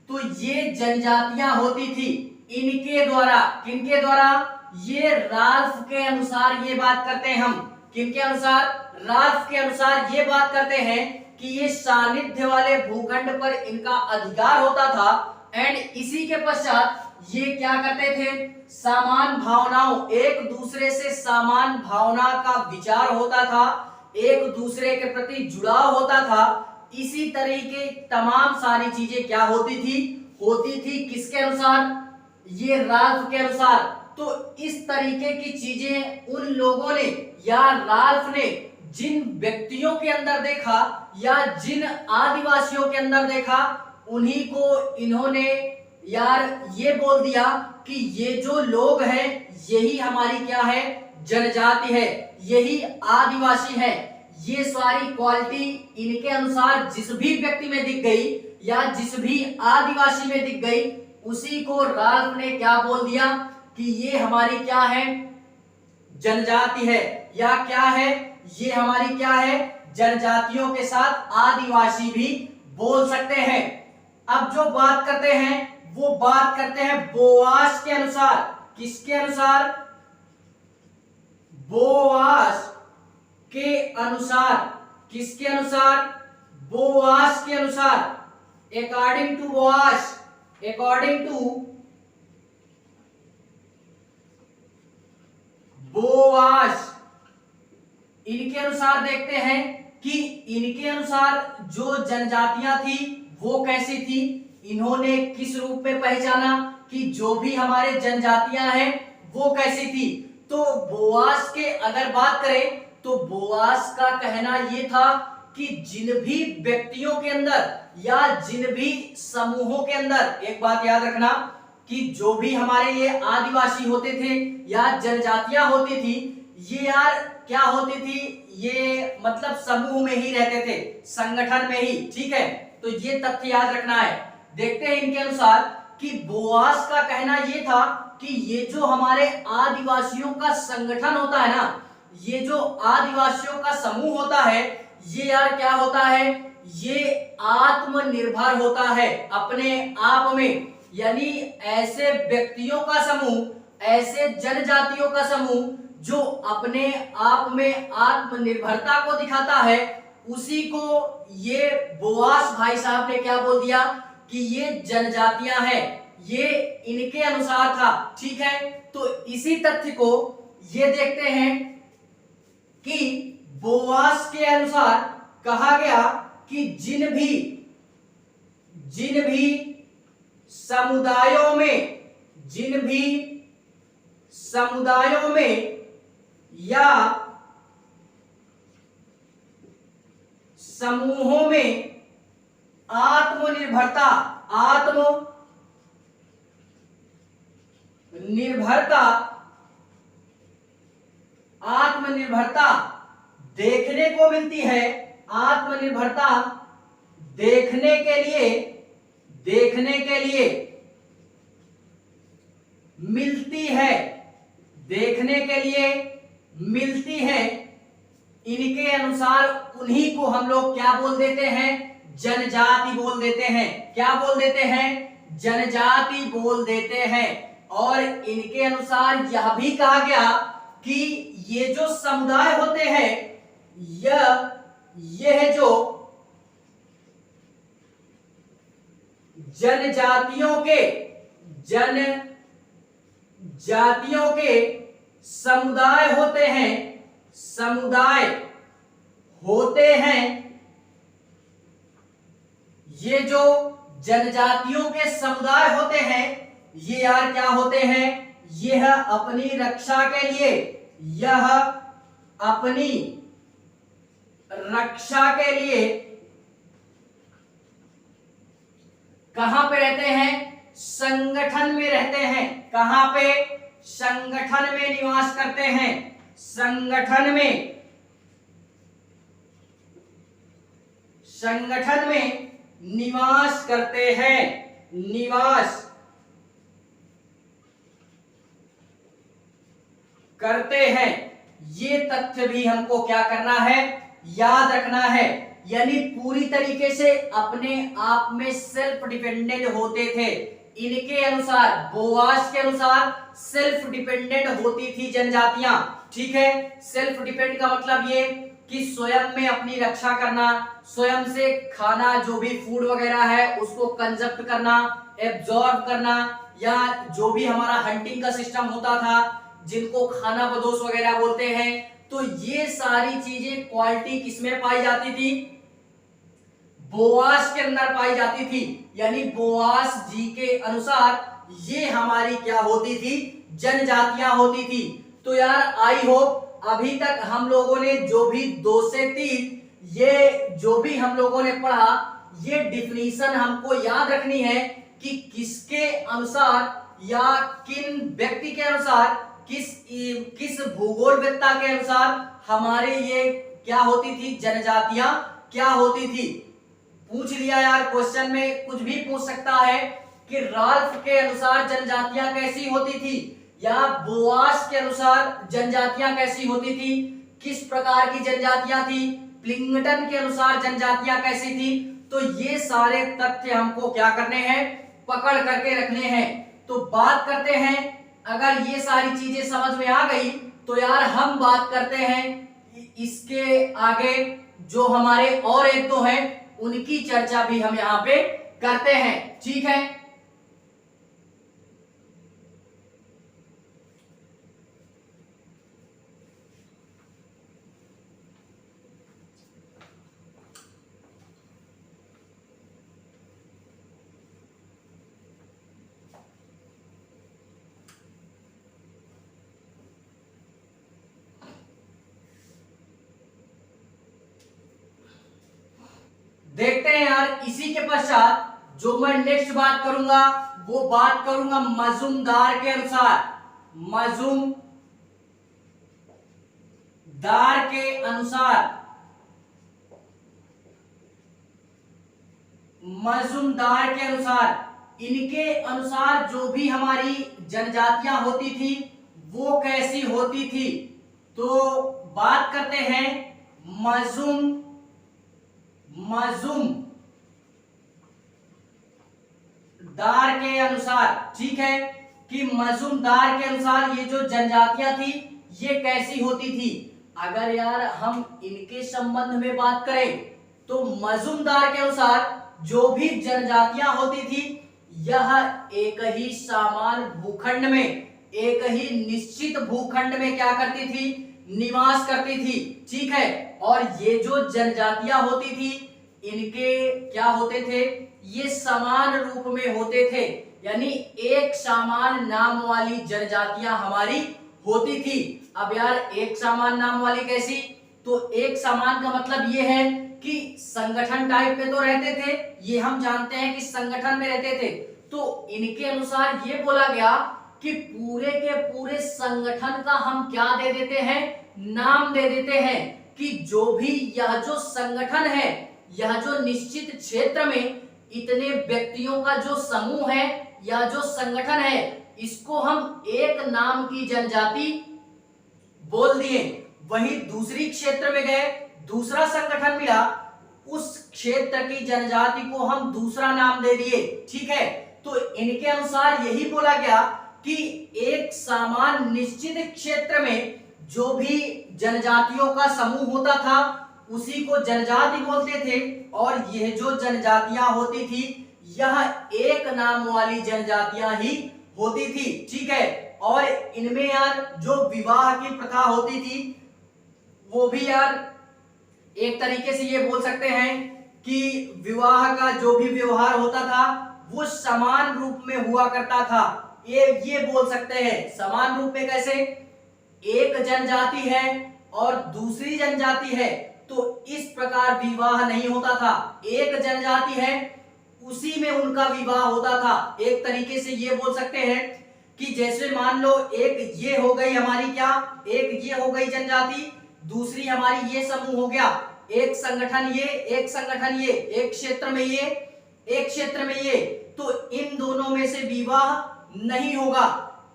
तो ये जनजातियां होती थी इनके द्वारा, किनके द्वारा? ये राल्फ के अनुसार ये बात करते हैं हम, किनके अनुसार? राल्फ के अनुसार ये बात करते हैं कि ये सानिध्य वाले भूखंड पर इनका अधिकार होता था एंड इसी के पश्चात ये क्या करते थे? समान भावनाओं, एक दूसरे से समान भावना का विचार होता था, एक दूसरे के प्रति जुड़ाव होता था। इसी तरीके तमाम सारी चीजें क्या होती थी किसके अनुसार? ये राल्फ के अनुसार। तो इस तरीके की चीजें उन लोगों ने या राल्फ ने जिन व्यक्तियों के अंदर देखा या जिन आदिवासियों के अंदर देखा, उन्हीं को इन्होंने यार ये बोल दिया कि ये जो लोग हैं यही हमारी क्या है? जनजाति है, यही आदिवासी है। ये सारी क्वालिटी इनके अनुसार जिस भी व्यक्ति में दिख गई या जिस भी आदिवासी में दिख गई, उसी को राल्फ ने क्या बोल दिया कि ये हमारी क्या है? जनजाति है, या क्या है? ये हमारी क्या है? जनजातियों के साथ आदिवासी भी बोल सकते हैं। अब जो बात करते हैं वो बात करते हैं बोआस के अनुसार। किसके अनुसार? बोआस के अनुसार। किसके अनुसार? बोआस के अनुसार। According to Boaz, according to Boaz, इनके अनुसार देखते हैं कि इनके अनुसार जो जनजातियां थी वो कैसी थी, इन्होंने किस रूप में पहचाना कि जो भी हमारे जनजातियां हैं वो कैसी थी। तो बोआस के अगर बात करें तो बोआस का कहना ये था कि जिन भी व्यक्तियों के अंदर या जिन भी समूहों के अंदर, एक बात याद रखना कि जो भी हमारे ये आदिवासी होते थे या जनजातियां होती थी, ये यार क्या होती थी? ये मतलब समूह में ही रहते थे, संगठन में ही, ठीक है। तो ये तथ्य याद रखना है। देखते हैं इनके अनुसार कि बोआस का कहना ये था कि ये जो हमारे आदिवासियों का संगठन होता है ना, ये जो आदिवासियों का समूह होता है ये यार क्या होता है, ये आत्मनिर्भर होता है अपने आप में। यानी ऐसे व्यक्तियों का समूह, ऐसे जनजातियों का समूह जो अपने आप में आत्मनिर्भरता को दिखाता है, उसी को ये बोआस भाई साहब ने क्या बोल दिया कि ये जनजातियां हैं, ये इनके अनुसार था। ठीक है, तो इसी तथ्य को ये देखते हैं कि बोआस के अनुसार कहा गया कि जिन भी समुदायों में या समूहों में आत्मनिर्भरता देखने को मिलती है, आत्मनिर्भरता देखने के लिए मिलती है, इनके अनुसार उन्हीं को हम लोग क्या बोल देते हैं, जनजाति बोल देते हैं। क्या बोल देते हैं, जनजाति बोल देते हैं। और इनके अनुसार यह भी कहा गया कि ये जो समुदाय होते हैं, यह जो जनजातियों के समुदाय होते हैं, ये जो जनजातियों के समुदाय होते हैं, ये यार क्या होते हैं, यह अपनी रक्षा के लिए, कहां पे रहते हैं, संगठन में रहते हैं। कहां पे, संगठन में निवास करते हैं, संगठन में निवास करते हैं, ये तथ्य भी हमको क्या करना है, याद रखना है। यानी पूरी तरीके से अपने आप में सेल्फ डिपेंडेंट होते थे। इनके अनुसार, बोआस के अनुसार सेल्फ डिपेंडेंट होती थी जनजातियां। ठीक है, सेल्फ डिपेंड का मतलब ये कि स्वयं में अपनी रक्षा करना, स्वयं से खाना, जो भी फूड वगैरह है उसको कंजप्ट करना, एब्जॉर्ब करना, या जो भी हमारा हंटिंग का सिस्टम होता था जिनको खाना बदोश वगैरह बोलते हैं, तो ये सारी चीजें क्वालिटी किसमें पाई जाती थी, बोआस के अंदर पाई जाती थी। यानी बोआस जी के अनुसार ये हमारी क्या होती थी, जनजातियां होती थी। तो यार आई होप अभी तक हम लोगों ने जो भी 2 से 3 ये जो भी हम लोगों ने पढ़ा, ये डिफिनीशन हमको याद रखनी है कि किसके अनुसार या किन व्यक्ति के अनुसार, किस भूगोलवेत्ता के अनुसार हमारे ये क्या होती थी, जनजातियां क्या होती थी। पूछ लिया यार, क्वेश्चन में कुछ भी पूछ सकता है कि राल्फ के अनुसार जनजातियां कैसी होती थी, या बोआस के अनुसार जनजातियां कैसी होती थी, किस प्रकार की जनजातियां थी, प्लिंगटन के अनुसार जनजातियां कैसी थी। तो ये सारे तथ्य हमको क्या करने हैं, पकड़ करके रखने हैं। तो बात करते हैं, अगर ये सारी चीजें समझ में आ गई तो यार हम बात करते हैं इसके आगे जो हमारे और 1-2 हैं उनकी चर्चा भी हम यहां पे करते हैं। ठीक है, देखते हैं यार। इसी के पश्चात जो मैं नेक्स्ट बात करूंगा वो बात करूंगा मजूमदार के अनुसार। मजूमदार के अनुसार इनके अनुसार जो भी हमारी जनजातियां होती थी वो कैसी होती थी। तो बात करते हैं मजूम दार के अनुसार, ठीक है, कि मजूमदार के अनुसार ये जो जनजातियां थी ये कैसी होती थी। अगर यार हम इनके संबंध में बात करें तो मजूमदार के अनुसार जो भी जनजातियां होती थी यह एक ही समान भूखंड में, एक ही निश्चित भूखंड में क्या करती थी, निवास करती थी, ठीक है। और ये जो जनजातियां होती थी इनके क्या होते थे, ये समान रूप में होते थे, यानी एक समान नाम वाली जनजातियां हमारी होती थी। अब यार एक समान नाम वाली कैसी, तो एक समान का मतलब ये है कि संगठन टाइप में तो रहते थे, ये हम जानते हैं कि संगठन में रहते थे। तो इनके अनुसार ये बोला गया कि पूरे के पूरे संगठन का हम क्या दे देते हैं, नाम दे देते हैं कि जो भी यह जो संगठन है, यह जो निश्चित क्षेत्र में इतने व्यक्तियों का जो समूह है या जो संगठन है, इसको हम एक नाम की जनजाति बोल दिए। वहीं दूसरी क्षेत्र में गए, दूसरा संगठन मिला, उस क्षेत्र की जनजाति को हम दूसरा नाम दे दिए, ठीक है। तो इनके अनुसार यही बोला गया कि एक समान निश्चित क्षेत्र में जो भी जनजातियों का समूह होता था उसी को जनजाति बोलते थे, और यह जो जनजातियां होती थी यह एक नाम वाली जनजातियां ही होती थी, ठीक है। और इनमें यार जो विवाह की प्रथा होती थी वो भी यार एक तरीके से ये बोल सकते हैं कि विवाह का जो भी व्यवहार होता था वो समान रूप में हुआ करता था। ये बोल सकते हैं समान रूप में कैसे, एक जनजाति है और दूसरी जनजाति है तो इस प्रकार विवाह नहीं होता था। एक जनजाति है उसी में उनका विवाह होता था। एक तरीके से ये बोल सकते हैं कि जैसे मान लो एक ये हो गई हमारी क्या, एक ये हो गई जनजाति, दूसरी हमारी ये समूह हो गया, एक संगठन ये, एक संगठन ये, एक क्षेत्र में ये, एक क्षेत्र में ये, तो इन दोनों में से विवाह नहीं होगा।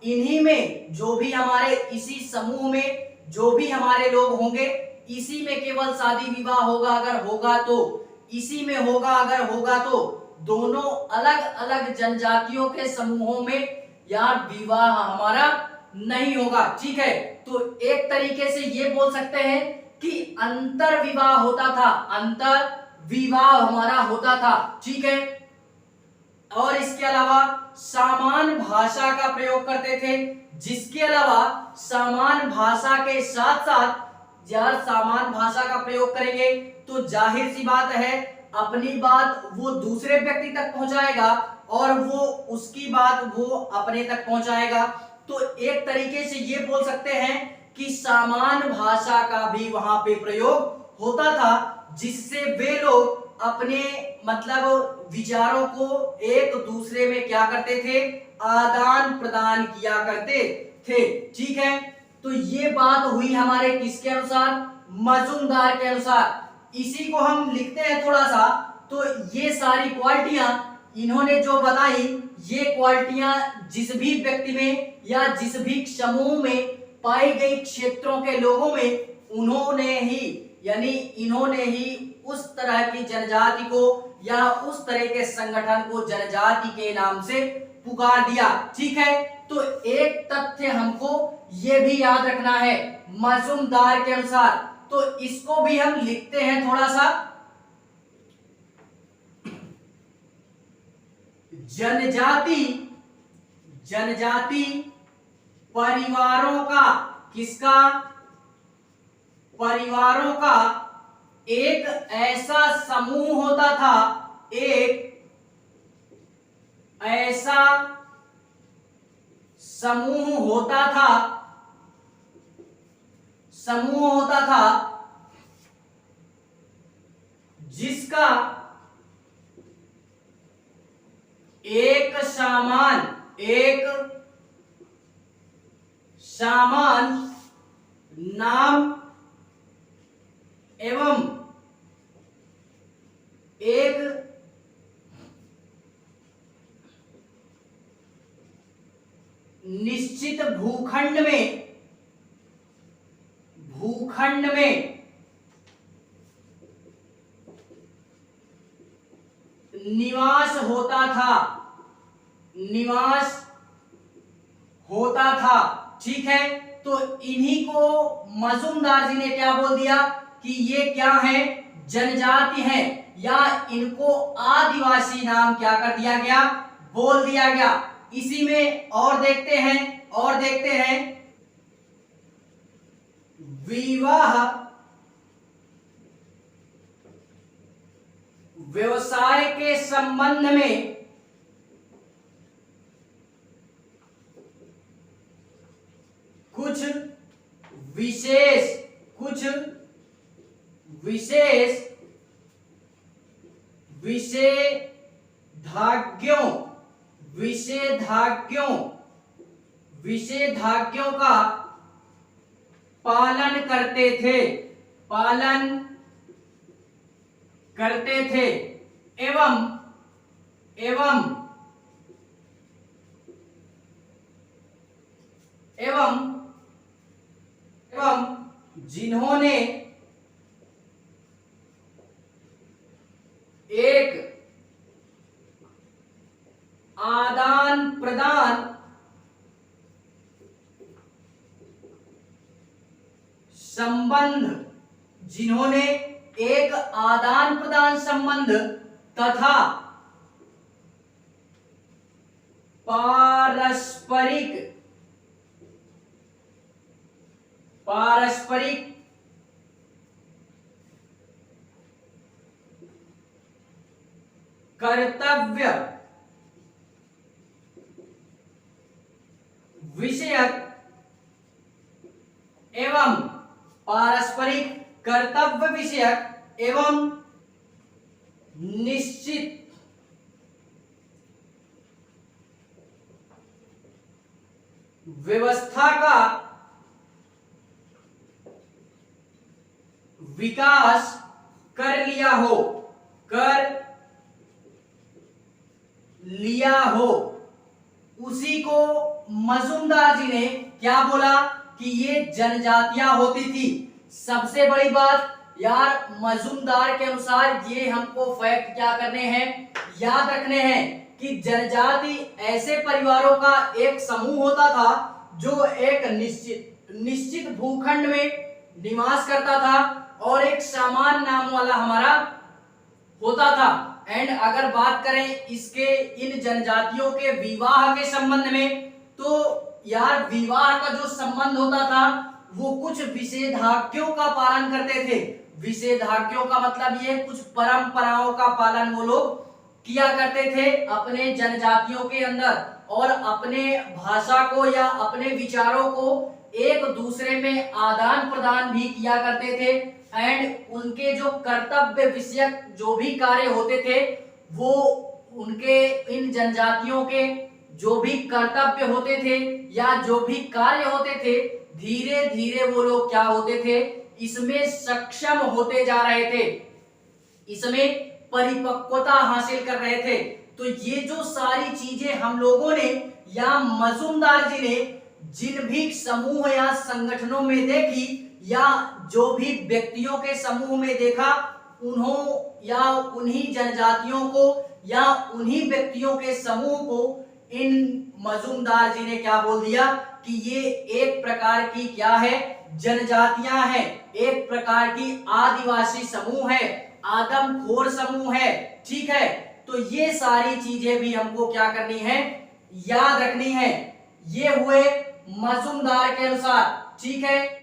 इन्हीं में जो भी हमारे इसी समूह में जो भी हमारे लोग होंगे इसी में केवल शादी विवाह होगा, अगर होगा तो इसी में होगा, अगर होगा तो दोनों अलग अलग जनजातियों के समूहों में यार विवाह हमारा नहीं होगा, ठीक है। तो एक तरीके से ये बोल सकते हैं कि अंतर विवाह होता था, अंतर विवाह हमारा होता था, ठीक है। और इसके अलावा समान भाषा का प्रयोग करते थे, जिसके अलावा समान भाषा के साथ साथ यार समान भाषा का प्रयोग करेंगे तो जाहिर सी बात है अपनी बात वो दूसरे व्यक्ति तक पहुंचाएगा और वो उसकी बात वो अपने तक पहुंचाएगा। तो एक तरीके से ये बोल सकते हैं कि समान भाषा का भी वहां पे प्रयोग होता था, जिससे वे लोग अपने मतलब विचारों को एक दूसरे में क्या करते थे, आदान प्रदान किया करते थे, ठीक है। तो ये बात हुई हमारे किसके अनुसार, मजूमदार के अनुसार। इसी को हम लिखते हैं थोड़ा सा, तो ये सारी क्वालिटियां इन्होंने जो बताई, ये क्वालिटियां जिस भी व्यक्ति में या जिस भी समूह में पाई गई क्षेत्रों के लोगों में उन्होंने ही यानी इन्होंने ही उस तरह की जनजाति को या उस तरह के संगठन को जनजाति के नाम से पुकार दिया, ठीक है। तो एक तथ्य हमको ये भी याद रखना है मजूमदार के अनुसार, तो इसको भी हम लिखते हैं थोड़ा सा। जनजाति परिवारों का, किसका, परिवारों का एक ऐसा समूह होता था, एक ऐसा समूह होता था जिसका एक सामान नाम एवं एक निश्चित भूखंड भूखंड में निवास होता था। ठीक है, तो इन्हीं को मजूमदार जी ने क्या बोल दिया कि ये क्या है, जनजाति है, या इनको आदिवासी नाम क्या कर दिया गया, बोल दिया गया। इसी में और देखते हैं विवाह व्यवसाय के संबंध में कुछ विशेषाधिकारों का पालन करते थे एवं जिन्होंने एक आदान प्रदान संबंध तथा पारस्परिक कर्तव्य विषयक एवं निश्चित व्यवस्था का विकास कर लिया हो उसी को मजूमदार जी ने क्या बोला कि ये जनजातियां होती थी। सबसे बड़ी बात यार, मजूमदार के अनुसार ये हमको फैक्ट क्या करने हैं, याद रखने हैं कि जनजाति ऐसे परिवारों का एक समूह होता था जो एक निश्चित भूखंड में निवास करता था और एक सामान नाम वाला हमारा होता था। एंड अगर बात करें इसके इन जनजातियों के विवाह के संबंध में, तो यार विवाह का जो संबंध होता था वो कुछ विशेषाधिकारों का पालन करते थे। विशेषाधिकारों का मतलब ये कुछ परंपराओं का पालन वो लोग किया करते थे अपने जनजातियों के अंदर, और अपने भाषा को या अपने विचारों को एक दूसरे में आदान प्रदान भी किया करते थे। एंड उनके जो कर्तव्य विषयक जो भी कार्य होते थे वो उनके इन जनजातियों के जो भी कर्तव्य होते थे या जो भी कार्य होते थे, धीरे धीरे वो लोग क्या होते थे, इसमें सक्षम होते जा रहे थे, इसमें परिपक्वता हासिल कर रहे थे। तो ये जो सारी चीजें हम लोगों ने या मजूमदार जी ने जिन भी समूह या संगठनों में देखी या जो भी व्यक्तियों के समूह में देखा, उन्हीं जनजातियों को या उन्हीं व्यक्तियों के समूह को इन मजूमदार जी ने क्या बोल दिया कि ये एक प्रकार की क्या है, जनजातियां हैं, एक प्रकार की आदिवासी समूह है, आदमखोर समूह है। ठीक है, तो ये सारी चीजें भी हमको क्या करनी है, याद रखनी है। ये हुए मजूमदार के अनुसार। ठीक है।